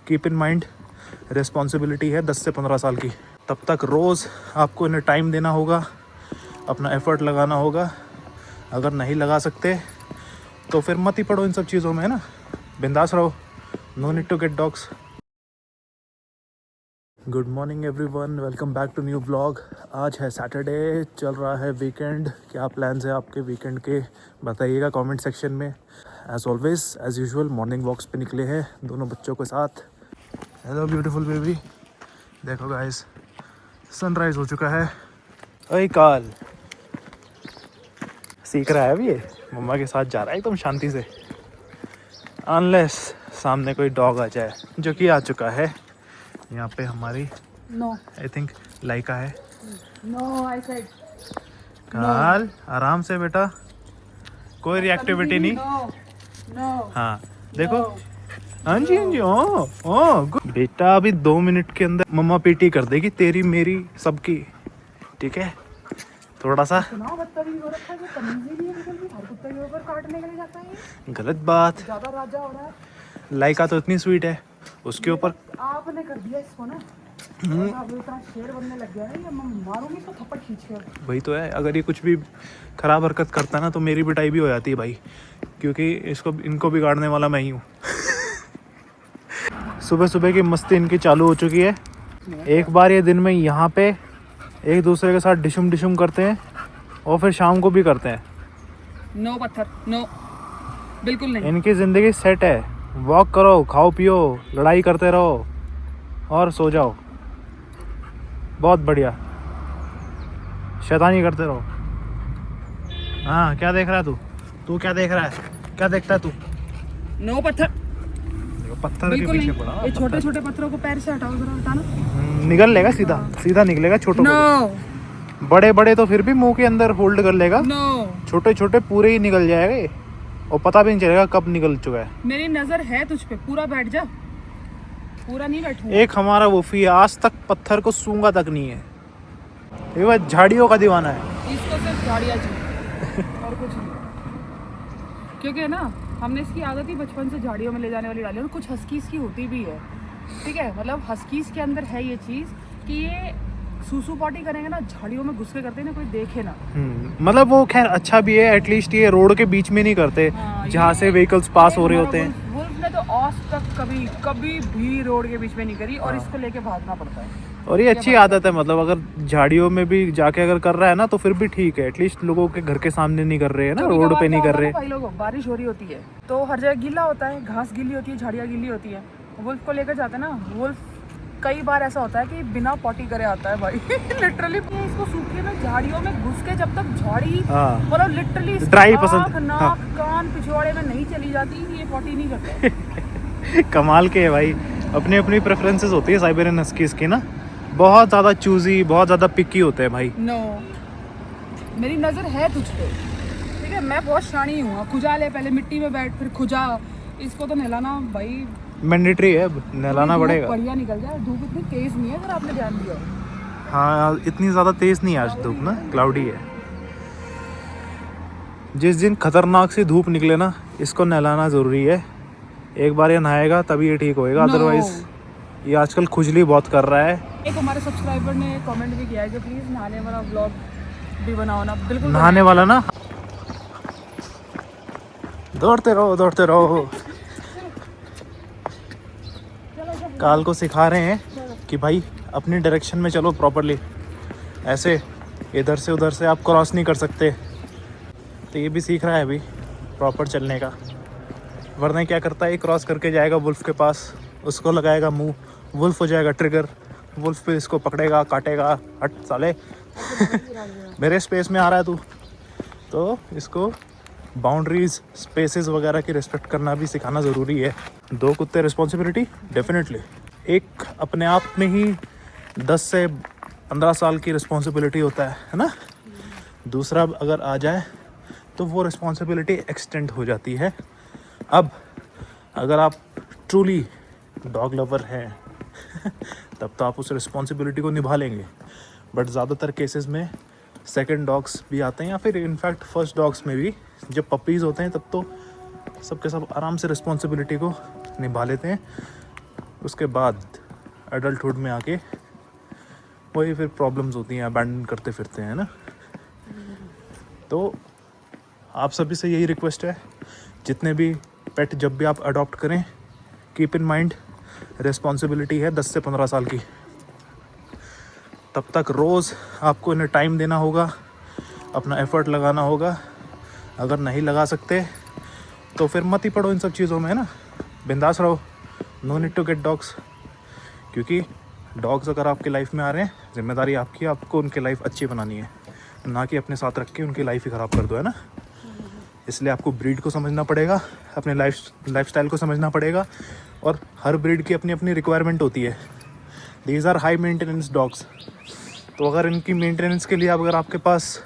Keep in mind responsibility है 10 से 15 साल की। तब तक रोज़ आपको इन्हें टाइम देना होगा, अपना एफर्ट लगाना होगा। अगर नहीं लगा सकते तो फिर मत ही पड़ो इन सब चीज़ों में, है ना। बिंदास रहो, no need to get dogs. Good morning everyone, welcome back to new blog. आज है सैटरडे, चल रहा है वीकेंड। क्या प्लान्स है आपके वीकेंड के, बताइएगा कमेंट सेक्शन में। As always as usual morning walks पे निकले हैं दोनों बच्चों के साथ। हेलो ब्यूटीफुल बेबी, देखो गाइस सनराइज हो चुका है। अरे काल सीख रहा है अभी, ये मम्मा के साथ जा रहा है एकदम शांति से, अनलेस सामने कोई डॉग आ जाए, जो कि आ चुका है। यहाँ पे हमारी आई थिंक लाइका है। आई सेड काल आराम से बेटा, कोई रिएक्टिविटी नहीं। हाँ देखो, हाँ जी हाँ जी, ओ गुड बेटा। अभी 2 मिनट के अंदर मम्मा पीटी कर देगी तेरी मेरी सबकी, ठीक है। थोड़ा सा गलत बात, ज्यादा राजा हो रहा है। लाइका तो इतनी स्वीट है, उसके ऊपर आपने कर दिया इसको ना, अब इतना शेर बनने लग गया है, मैं मारूंगी इसको थप्पड़ खींच के। वही तो है, अगर ये कुछ भी खराब हरकत करता है ना तो मेरी पिटाई भी हो जाती है भाई, क्योंकि इनको बिगाड़ने वाला मैं ही हूँ। सुबह सुबह की मस्ती इनकी चालू हो चुकी है। एक बार ये दिन में यहाँ पे एक दूसरे के साथ डिशुम डिशुम करते हैं और फिर शाम को भी करते हैं। नो पत्थर, नो, बिल्कुल नहीं। इनकी ज़िंदगी सेट है, वॉक करो, खाओ पियो, लड़ाई करते रहो और सो जाओ। बहुत बढ़िया, शैतानी करते रहो। हाँ क्या देख रहा है तू क्या देख रहा है, क्या देखता है तू? नो पत्थर, पत्थर के बिल्कुल पीछे नहीं। पड़ा। ये छोटे छोटे पत्थरों को पैर से हटाओ, जरा हटाना। निकल लेगा सीधा, सीधा निकलेगा। छोटों नो को, बड़े बड़े तो फिर भी मुंह के अंदर होल्ड कर लेगा, नो, छोटे छोटे पूरे ही निकल जाएगा ये, और पता भी नहीं चलेगा कब निकल चुका है। मेरी नजर है तुझ पे, पूरा बैठ जा। पूरा नहीं बैठूंगा। एक हमारा वोफी आज तक पत्थर को सूंघा तक नहीं है, ये वह झाड़ियों का दीवाना है। इसको सिर्फ झाड़ियाँ चाहिए और कुछ नहीं, क्योंकि है ना हमने इसकी आदत ही बचपन से झाड़ियों में ले जाने वाली डाली। और कुछ हस्कीज की होती भी है, ठीक है, मतलब हस्कीज के अंदर है ये चीज़ कि ये सूसू पॉटी करेंगे ना, झाड़ियों में घुस के करते हैं ना, कोई देखे ना। मतलब वो खैर अच्छा भी है, एटलीस्ट ये रोड के बीच में नहीं करते, जहाँ से व्हीकल्स पास हो रहे होते हैं। वुल्फ ने तो आज तक कभी भी रोड के बीच में नहीं करी, और इसको लेके भागना पड़ता है। और ये अच्छी आदत है, मतलब अगर झाड़ियों में भी जाके अगर कर रहा है ना तो फिर भी ठीक है, एटलीस्ट लोगों के घर के सामने नहीं कर रहे हैं ना, रोड पे नहीं कर रहे। भाई लोगों, बारिश हो रही होती है तो हर जगह गीला होता है, घास गीली होती है, झाड़ियाँ गीली होती है। वुल्फ को लेकर जाते हैं ना, वुल्फ कई बार ऐसा होता है कि बिना पॉटी करे आता है भाई। लिटरली इसको सूखे में झाड़ियों में घुस के, जब तक झाड़ी मतलब लिटरली ड्राई पसंद, नाक कान पिछवाड़े में नहीं चली जाती, ये पॉटी नहीं करते। कमाल के है भाई, अपनी अपनी प्रेफरेंसेस होती है साइबेरियन हस्कीज की ना, बहुत ज़्यादा चूजी, बहुत ज़्यादा पिकी होते हैं भाई। नो, मेरी नज़र है तुझ पे, ठीक है, मैं बहुत शानी हूँ। खुजा ले, पहले मिट्टी में बैठ, फिर खुजा। इसको तो नहलाना भाई मैंडेटरी है, नहलाना पड़ेगा। बढ़िया निकल जाए, धूप इतनी तेज नहीं है, अगर आपने ध्यान दिया। हाँ इतनी ज़्यादा तेज़ नहीं है आज धूप ना, क्लाउडी है। जिस दिन खतरनाक सी धूप निकले ना, इसको नहलाना ज़रूरी है। एक बार ये नहाएगा तभी ये ठीक होएगा, अदरवाइज ये आजकल खुजली बहुत कर रहा है। एक हमारे सब्सक्राइबर ने कमेंट भी किया है कि प्लीज़ नहाने वाला व्लॉग भी बनाओ ना। बिल्कुल नहाने वाला ना, दौड़ते रहो दौड़ते रहो। काल को सिखा रहे हैं कि भाई अपनी डायरेक्शन में चलो प्रॉपरली, ऐसे इधर से उधर से आप क्रॉस नहीं कर सकते। तो ये भी सीख रहा है अभी प्रॉपर चलने का, वरना क्या करता है, क्रॉस करके जाएगा वुल्फ के पास, उसको लगाएगा मुंह, वुल्फ हो जाएगा ट्रिगर, वुल्फ फिर इसको पकड़ेगा, काटेगा। हट साले, मेरे स्पेस में आ रहा है तू। तो इसको बाउंड्रीज, स्पेसेस वगैरह की रिस्पेक्ट करना भी सिखाना ज़रूरी है। 2 कुत्ते रिस्पॉन्सिबिलिटी डेफिनेटली, एक अपने आप में ही 10 से 15 साल की रिस्पॉन्सिबिलिटी होता है ना। दूसरा अगर आ जाए तो वो रिस्पॉन्सिबिलिटी एक्सटेंड हो जाती है। अब अगर आप ट्रूली डॉग लवर हैं तब तो आप उस रिस्पॉन्सिबिलिटी को निभा लेंगे, बट ज़्यादातर केसेस में सेकंड डॉग्स भी आते हैं, या फिर इनफैक्ट फर्स्ट डॉग्स में भी जब पपीज़ होते हैं तब तो सब के सब आराम से रिस्पॉन्सिबिलिटी को निभा लेते हैं। उसके बाद एडल्टहुड में आके वही फिर प्रॉब्लम्स होती हैं, अबैंडन करते फिरते हैं ना। तो आप सभी से यही रिक्वेस्ट है, जितने भी पेट जब भी आप अडॉप्ट करें, कीप इन माइंड रिस्पॉन्सिबिलिटी है 10 से 15 साल की। तब तक रोज़ आपको इन्हें टाइम देना होगा, अपना एफर्ट लगाना होगा। अगर नहीं लगा सकते तो फिर मत ही पड़ो इन सब चीज़ों में, है ना। बिंदास रहो, no need to get dogs. क्योंकि डॉग्स अगर आपकी लाइफ में आ रहे हैं, जिम्मेदारी आपकी है, आपको उनकी लाइफ अच्छी बनानी है, ना कि अपने साथ रख के उनकी लाइफ ही ख़राब कर दो, है ना। इसलिए आपको ब्रीड को समझना पड़ेगा, अपने लाइफस्टाइल को समझना पड़ेगा, और हर ब्रीड की अपनी अपनी रिक्वायरमेंट होती है। These are high maintenance dogs. तो अगर इनकी मेंटेनेंस के लिए अगर आपके पास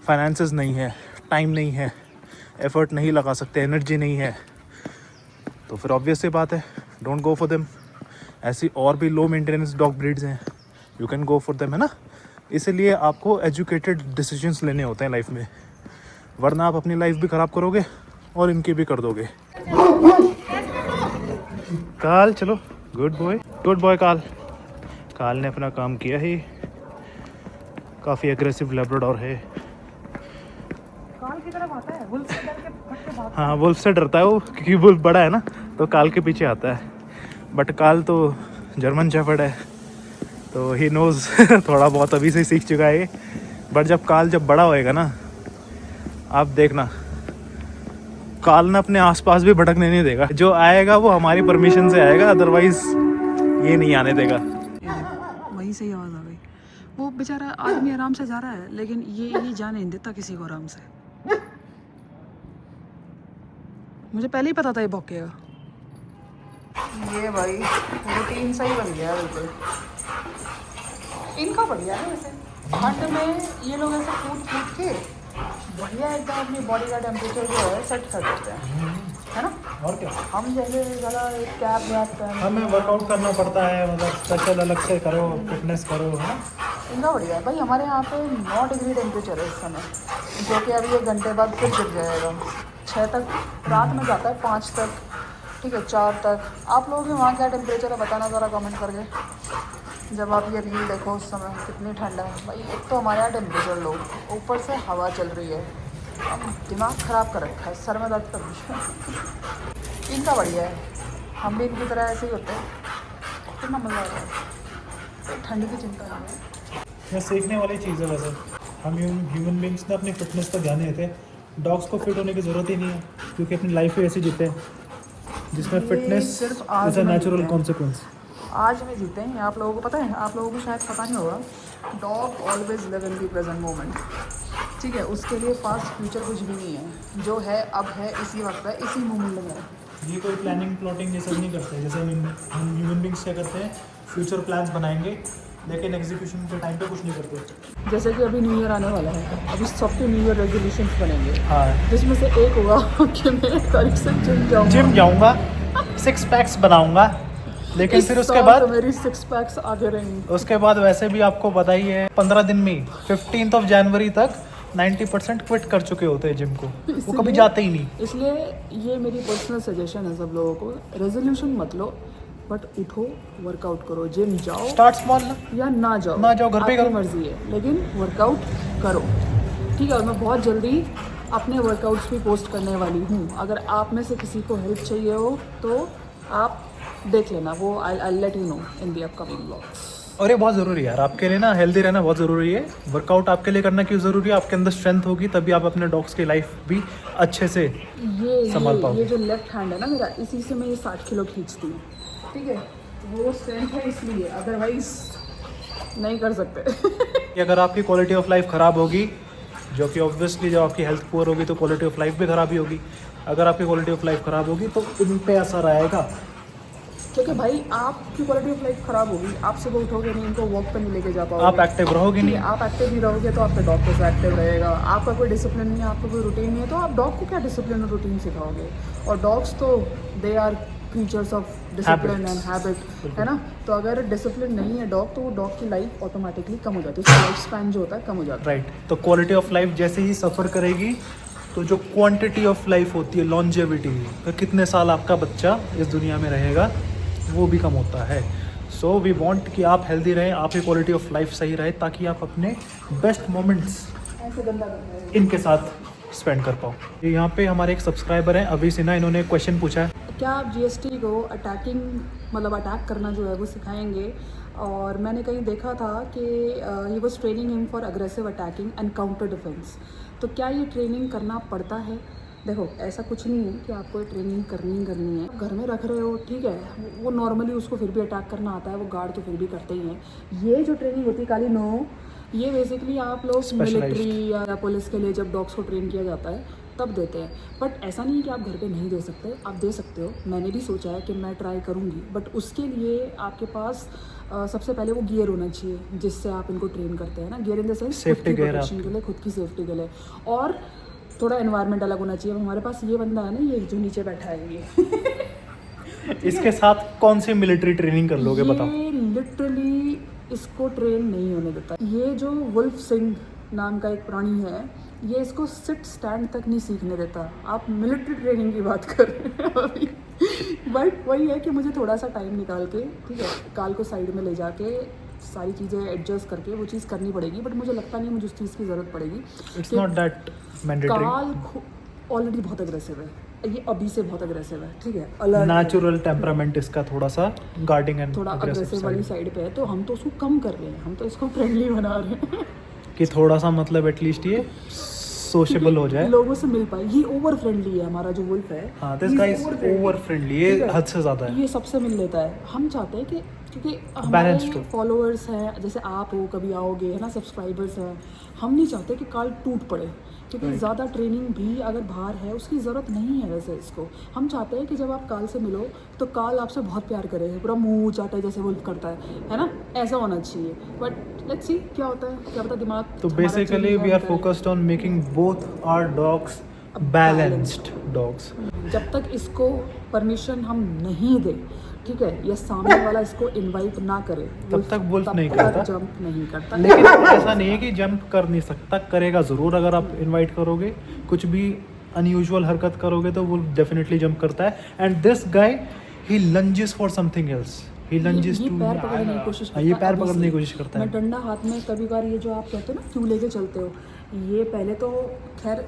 फाइनेंसेस नहीं है, टाइम नहीं है, एफर्ट नहीं लगा सकते, एनर्जी नहीं है, तो फिर ऑब्वियस सी बात है, डोंट गो फॉर देम। ऐसी और भी लो मेंटेनेंस डॉग ब्रीड्स हैं, you can go for them, है ना। इसीलिए आपको एजुकेटेड डिसीजंस लेने होते हैं लाइफ में, वरना आप अपनी लाइफ भी ख़राब करोगे और इनकी भी कर दोगे। काल चलो, गुड बॉय काल। काल ने अपना काम किया ही, काफ़ी एग्रेसिव लैब्राडोर है। काल की तरफ आता है, वुल्फ से डर के फट के भागता हाँ, वुल्फ से डरता है वो, क्योंकि वुल्फ बड़ा है ना, तो काल के पीछे आता है। बट काल तो जर्मन शेफर्ड है, तो ही नोज़ थोड़ा बहुत अभी से ही सीख चुका है ये। बट जब बड़ा होएगा ना, आप देखना, काल ना अपने आसपास भी भटकने नहीं देगा। जो आएगा वो हमारी परमिशन से आएगा, अदरवाइज ये नहीं आने देगा। वहीं से ही आवाज़ आ गई। वो बेचारा आदमी आराम से जा रहा है, लेकिन ये जाने नहीं देता किसी को आराम से। मुझे पहले ही पता था ये भौंकेगा। ये भाई रूटीन सही बन गया बिल्कुल। इनका बढ़िया है वैसे, ठंड में ये लोग ऐसे कूद के बढ़िया एकदम अपनी बॉडी का टेम्परेचर जो है सेट कर देते हैं, है ना। और क्या, हम जैसे ज़्यादा कैप वैप पहन, हमें वर्कआउट करना पड़ता है, मतलब स्पेशल अलग से करो, फिटनेस करो, है ना। इनका बढ़िया है भाई। हमारे यहाँ पे 9 डिग्री टेम्परेचर है इस समय, जो कि अभी 1 घंटे बाद फिर गिर जाएगा। 6 तक रात में जाता है, 5 तक, ठीक है, 4 तक। आप लोगों के वहाँ क्या टेम्परेचर है बताना ज़रा कमेंट करके। जब आप ये रील देखो उस समय कितनी ठंड है भाई। एक तो हमारे यहाँ टेम्परेचर लो, ऊपर से हवा चल रही है, अब दिमाग ख़राब कर रखा है, सर में दर्द कर रही है। इनका बढ़िया है, हम भी इनकी तरह ऐसे ही होते हैं, कितना मज़ा आता है, ठंड की चिंता नहीं है। ये सीखने वाली चीज़ है वैसे। हम ह्यूमन बींग्स ने अपनी फिटनेस पर ध्यान देते हैं, डॉग्स को फिट होने की ज़रूरत ही नहीं है, क्योंकि अपनी लाइफ ही ऐसी जीते हैं जिसमें फिटनेस सिर्फ इज़ अ नेचुरल कॉन्सिक्वेंस। आज में जीते हैं। आप लोगों को पता है, आप लोगों को शायद पता नहीं होगा, dog always live in the present moment, ठीक है। उसके लिए पास्ट फ्यूचर कुछ भी नहीं है, जो है अब है, इसी वक्त है, इसी मोमेंट में है। ये कोई प्लानिंग प्लॉटिंग ये सब नहीं करते, जैसे हम ह्यूमन बींग्स क्या करते हैं, फ्यूचर प्लान्स बनाएंगे, लेकिन एग्जीक्यूशन के टाइम पे कुछ नहीं करते। जैसे कि अभी न्यू ईयर आने वाला है, अभी सबके न्यू ईयर रेजोल्यूशंस बनेंगे, हाँ, जिसमें से एक होगा कि मैं 1 तारीख से जिम जाऊँगा, 6 पैक्स बनाऊँगा, लेकिन फिर उसके बाद तो मेरी 6 पैक्स आगे रहेंगी। उसके बाद वैसे भी आपको पता ही है, 15 दिन में 15 जनवरी तक 90% क्विट कर चुके होते हैं जिम को, वो कभी जाते ही नहीं। इसलिए ये मेरी पर्सनल सजेशन है सब लोगों को, रेजोल्यूशन मत लो, बट उठो, वर्कआउट करो, जिम जाओ, स्टार्ट स्मॉल या ना जाओ, घर पे करो, मर्जी है, लेकिन वर्कआउट करो, ठीक है। और मैं बहुत जल्दी अपने वर्कआउट्स भी पोस्ट करने वाली हूँ। अगर आप में से किसी को हेल्प चाहिए हो तो आप देख लेना, वो I let you know in the upcoming vlogs. और ये बहुत ज़रूरी है यार, आपके लिए ना हेल्दी रहना बहुत ज़रूरी है। वर्कआउट आपके लिए करना क्यों ज़रूरी है, आपके अंदर स्ट्रेंथ होगी तभी आप अपने डॉग्स की लाइफ भी अच्छे से संभाल पाओगे। ये जो लेफ्ट हैंड है ना मेरा, इसी से मैं ये 60 किलो खींचती हूँ, ठीक है। वो स्ट्रेंथ है इसलिए, अदरवाइज नहीं कर सकते। अगर आपकी क्वालिटी ऑफ लाइफ ख़राब होगी, जो कि ऑब्वियसली जब आपकी हेल्थ पुअर होगी तो क्वालिटी ऑफ लाइफ भी ख़राब ही होगी। अगर आपकी क्वालिटी ऑफ लाइफ ख़राब होगी तो इन पे असर आएगा, क्योंकि भाई आपकी क्वालिटी ऑफ लाइफ ख़राब होगी, आप सुबह उठोगे नहीं, इनको वॉक पे नहीं लेके जा पाओगे, आप एक्टिव रहोगे नहीं, आप एक्टिव नहीं रहोगे तो आपका डॉग कैसे एक्टिव रहेगा। आपका कोई डिसिप्लिन नहीं है, आपका कोई रूटीन नहीं है, तो आप डॉग को क्या डिसिप्लिन और रूटीन सिखाओगे। और डॉग्स तो they are creatures of discipline and habit, है ना। तो अगर डिसिप्लिन नहीं है डॉग, तो वो डॉग की लाइफ ऑटोमेटिकली कम हो जाती है, उसका लाइफ स्पैन जो होता है कम हो जाता है, राइट। तो क्वालिटी ऑफ लाइफ जैसे ही सफ़र करेगी, तो जो क्वांटिटी ऑफ लाइफ होती है, लॉन्जेविटी, तो कितने साल आपका बच्चा इस दुनिया में रहेगा, वो भी कम होता है। सो वी वांट कि आप हेल्दी रहें, आपकी क्वालिटी ऑफ लाइफ सही रहे, ताकि आप अपने बेस्ट मोमेंट्स ऐसे गंदा करता है। इनके साथ स्पेंड कर पाओ। यहाँ पे हमारे एक सब्सक्राइबर हैं अभी सिन्हा, इन्होंने एक क्वेश्चन पूछा है। क्या आप जीएसटी को अटैकिंग मतलब अटैक करना जो है वो सिखाएंगे? और मैंने कहीं देखा था कि he was training him for aggressive attacking and counter defence. तो क्या ये ट्रेनिंग करना पड़ता है? देखो, ऐसा कुछ नहीं है कि आपको ये ट्रेनिंग करनी है। घर में रख रहे हो, ठीक है, वो नॉर्मली उसको फिर भी अटैक करना आता है, वो गार्ड तो फिर भी करते ही हैं। ये जो ट्रेनिंग होती है काली नो, ये बेसिकली आप लोग मिलिट्री या पुलिस के लिए जब डॉग्स को ट्रेन किया जाता है तब देते हैं। बट ऐसा नहीं है कि आप घर पे नहीं दे सकते, आप दे सकते हो। मैंने भी सोचा है कि मैं ट्राई करूँगी, बट उसके लिए आपके पास सबसे पहले वो गियर होना चाहिए जिससे आप इनको ट्रेन करते हैं ना। Gear in the sense safety gear के लिए, खुद की सेफ्टी के लिए, और थोड़ा एनवायरनमेंट अलग होना चाहिए। हमारे पास ये बंदा है ना, ये जो नीचे बैठा है, ये इसके साथ कौन सी मिलिट्री ट्रेनिंग कर लोगे बताओ? ये लिटरली इसको ट्रेन नहीं होने देता। ये जो वुल्फ सिंह नाम का एक प्राणी है, ये इसको सिट स्टैंड तक नहीं सीखने देता। आप मिलिट्री ट्रेनिंग की बात कर रहे हैं अभी। बट वही है कि मुझे थोड़ा सा टाइम निकाल के, ठीक है, काल को साइड में ले जाके सारी चीज़ें एडजस्ट करके वो चीज़ करनी पड़ेगी। बट मुझे लगता नहीं मुझे उस चीज़ की ज़रूरत पड़ेगी। It's not that mandatory. काल ऑलरेडी बहुत अग्रेसिव है, ये अभी से बहुत अग्रेसिव है, ठीक है, अलर्ट नेचुरल टेम्परामेंट इसका थोड़ा सा गार्डिंग एंड थोड़ा अग्रेसिव वाली साइड पे है। तो हम तो उसको कम कर रहे हैं, हम तो इसको फ्रेंडली बना रहे हैं कि थोड़ा सा मतलब एटलीस्ट ये सोशेबल हो जाए, लोगों से मिल पाए। ये ओवर फ्रेंडली है हमारा जो वुल्फ है। हाँ, दिस गाइस ओवर फ्रेंडली, ये हद से ज़्यादा है। ये सबसे मिल लेता है। हम चाहते हैं कि क्योंकि Balanced हमारे हो। फॉलोअर्स हैं, जैसे आप हो, कभी आओगे, है ना, सब्सक्राइबर्स हैं। हम नहीं चाहते कि काल टूट पड़े, क्योंकि ज़्यादा ट्रेनिंग भी अगर बाहर है उसकी ज़रूरत नहीं है वैसे इसको। हम चाहते हैं कि जब आप काल से मिलो तो काल आपसे बहुत प्यार करे, पूरा मुंह चाटे जैसे वुल्फ करता है ना, ऐसा होना चाहिए। बट लेट्स सी क्या होता है, क्या पता दिमाग। तो basically we are focused on making both our dogs balanced dogs. जब तक इसको परमिशन हम नहीं दें, ठीक है, या सामने वाला इसको इनवाइट ना करे, तब तक वुल्फ नहीं करता, जंप नहीं करता। लेकिन ऐसा नहीं है कि जंप कर नहीं सकता, करेगा ज़रूर। अगर आप इनवाइट करोगे, कुछ भी अनयूजुअल हरकत करोगे तो वो डेफिनेटली जंप करता है। And this guy he lunges for something else, he lunges to, पैर पकड़ने की कोशिश करता है। ये पैर पकड़ने की कोशिश करता है। मैं डंडा हाथ में, कभी बार ये जो आप कहते हो ना क्यों लेके चलते हो, ये पहले तो खैर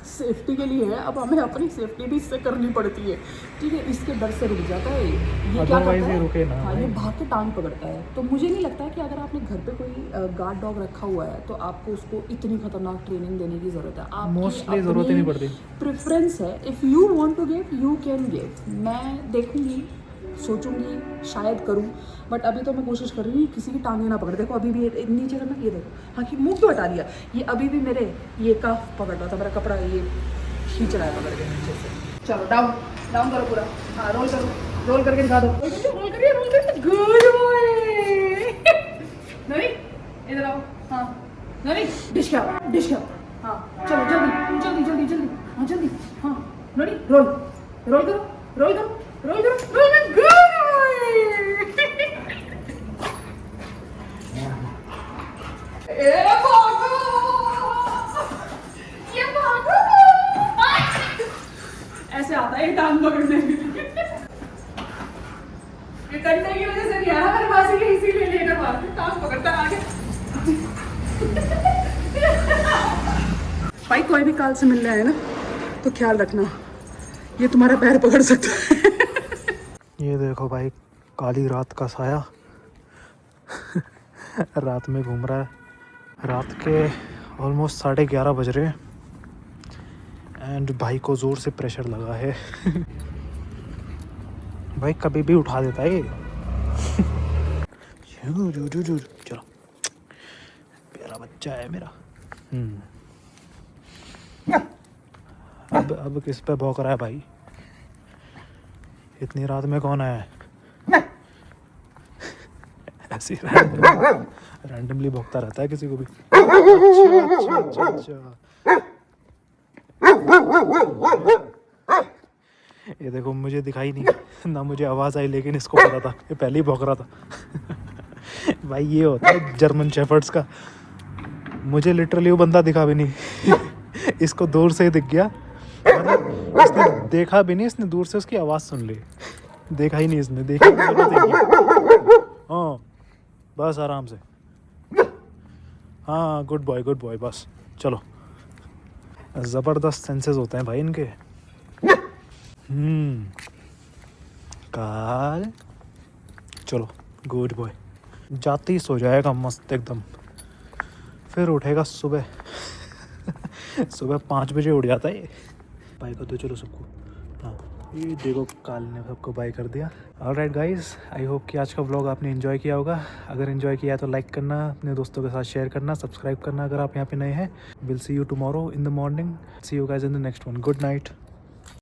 सेफ्टी के लिए है, अब हमें अपनी सेफ्टी भी इससे करनी पड़ती है, ठीक है। इसके डर से रुक जाता है ये क्या करता है, रुके ना, हाँ, ये भाग के टांग पकड़ता है। तो मुझे नहीं लगता कि अगर आपने घर पे कोई गार्ड डॉग रखा हुआ है तो आपको उसको इतनी खतरनाक ट्रेनिंग देने की ज़रूरत है। आप मोस्टली ज़रूरत ही नहीं पड़ती। प्रेफरेंस है, if you want to give you can give. मैं देखूंगी, सोचूंगी, शायद करूं, बट अभी तो मैं कोशिश कर रही हूँ किसी की टांगे ना पकड़। देखो अभी भी नीचे करना, ये देखो, हाँ, कि मुंह क्यों हटा दिया, ये अभी भी मेरे ये कफ पकड़ रहा था, मेरा कपड़ा ये खींच रहा है पकड़ के नीचे से। चलो डाउन डाउन करो पूरा, हाँ, रोल करो, रोल करके दिखा दो, रोल करिए, गुड बॉय। ननी इधर आओ, हाँ, ननी डिश क्या, हाँ, चलो जल्दी जल्दी जल्दी जल्दी, हाँ जल्दी, हाँ, ननी रोल रोल करो, रोल करो, रोल करो, रोल करो, गुड ऐसे आता है टांग पकड़ने में। ये डंडे की वजह से नहीं आ रहा मेरे पास, इसीलिए लेकर मारते, टांग पकड़ता है आगे। भाई कोई भी काल से मिल रहा है ना तो ख्याल रखना, ये तुम्हारा पैर पकड़ सकता है। ये देखो भाई, काली रात का साया रात में घूम रहा है। रात के ऑलमोस्ट 11:30 बज रहे हैं एंड भाई को ज़ोर से प्रेशर लगा है। भाई कभी भी उठा देता है ये। चलो, प्यारा बच्चा है मेरा। अब किस पे भौंक रहा है भाई? इतनी रात में कौन आया है? ऐसे रैंडमली भौंकता रहता है किसी को भी। अच्छा। ये देखो, मुझे दिखाई नहीं ना, मुझे आवाज़ आई, लेकिन इसको पता था, ये पहले ही भौंक रहा था। भाई ये होता है जर्मन शेफर्ड्स का। मुझे लिटरली वो बंदा दिखा भी नहीं। इसको दूर से ही दिख गया, मतलब इसने देखा भी नहीं, इसने दूर से उसकी आवाज़ सुन ली। देखा ही नहीं इसने, देखा ही नहीं। हाँ बस आराम से, हाँ गुड बॉय बस चलो। ज़बरदस्त सेंसेस होते हैं भाई इनके। काल चलो गुड बॉय। जाते ही सो जाएगा मस्त एकदम, फिर उठेगा सुबह सुबह 5 बजे उठ जाता है ये। बाय कर दो चलो सबको। हाँ ये देखो काल ने सबको बाय कर दिया। ऑलराइट गाइस, आई होप कि आज का व्लॉग आपने एंजॉय किया होगा। अगर एंजॉय किया तो लाइक करना, अपने दोस्तों के साथ शेयर करना, सब्सक्राइब करना अगर आप यहाँ पे नए हैं। Will see you tomorrow in the morning. See you guys in the next one. Good night.